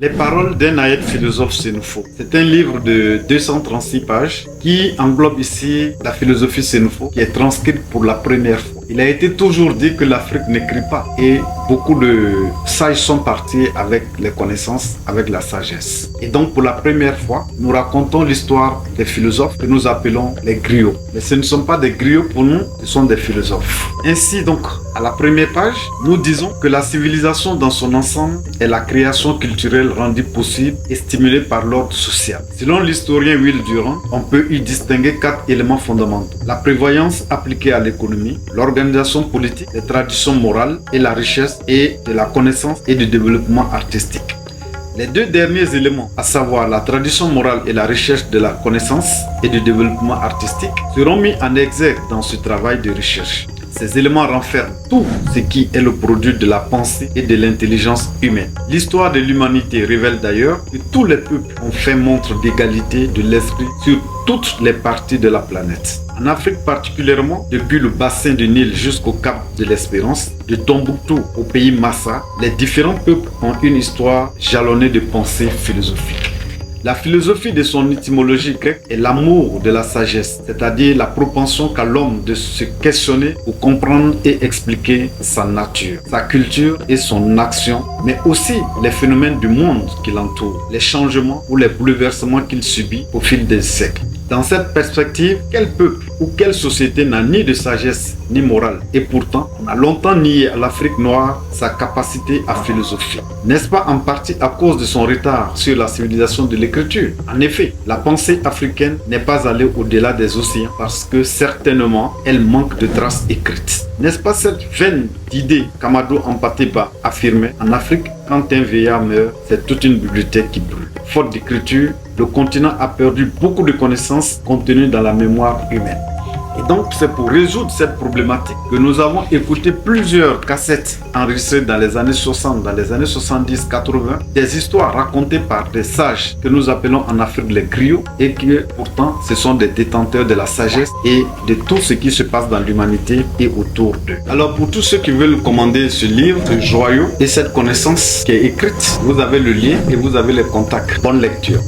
Les paroles d'un naïf philosophe sénoufo. C'est un livre de 236 pages qui englobe ici la philosophie sénoufo qui est transcrite pour la première fois. Il a été toujours dit que l'Afrique n'écrit pas et beaucoup de sages sont partis avec les connaissances, avec la sagesse. Et donc pour la première fois, nous racontons l'histoire des philosophes que nous appelons les griots. Mais ce ne sont pas des griots pour nous, ce sont des philosophes. Ainsi donc, à la première page, nous disons que la civilisation dans son ensemble est la création culturelle rendue possible et stimulée par l'ordre social. Selon l'historien Will Durant, on peut y distinguer 4 éléments fondamentaux. La prévoyance appliquée à l'économie, l'organisation politique, les traditions morales et la richesse et de la connaissance et du développement artistique. Les deux derniers éléments, à savoir la tradition morale et la recherche de la connaissance et du développement artistique, seront mis en exergue dans ce travail de recherche. Ces éléments renferment tout ce qui est le produit de la pensée et de l'intelligence humaine. L'histoire de l'humanité révèle d'ailleurs que tous les peuples ont fait montre d'égalité de l'esprit sur toutes les parties de la planète. En Afrique particulièrement, depuis le bassin du Nil jusqu'au Cap de l'Espérance, de Tombouctou au pays Massa, les différents peuples ont une histoire jalonnée de pensées philosophiques. La philosophie de son étymologie grecque est l'amour de la sagesse, c'est-à-dire la propension qu'a l'homme de se questionner pour comprendre et expliquer sa nature, sa culture et son action, mais aussi les phénomènes du monde qui l'entoure, les changements ou les bouleversements qu'il subit au fil des siècles. Dans cette perspective, quel peuple ou quelle société n'a ni de sagesse ni morale? Et pourtant, on a longtemps nié à l'Afrique noire sa capacité à philosopher. N'est-ce pas en partie à cause de son retard sur la civilisation de l'écriture? En effet, la pensée africaine n'est pas allée au-delà des océans parce que certainement, elle manque de traces écrites. N'est-ce pas cette veine d'idées qu'Amadou Hampâté-Bâ affirmait? En Afrique, quand un vieillard meurt, c'est toute une bibliothèque qui brûle. Faute d'écriture, le continent a perdu beaucoup de connaissances contenues dans la mémoire humaine. Et donc, c'est pour résoudre cette problématique que nous avons écouté plusieurs cassettes enregistrées dans les années 60, dans les années 70, 80, des histoires racontées par des sages que nous appelons en Afrique les griots et qui pourtant ce sont des détenteurs de la sagesse et de tout ce qui se passe dans l'humanité et autour d'eux. Alors pour tous ceux qui veulent commander ce livre, ce joyau et cette connaissance qui est écrite, vous avez le lien et vous avez les contacts. Bonne lecture.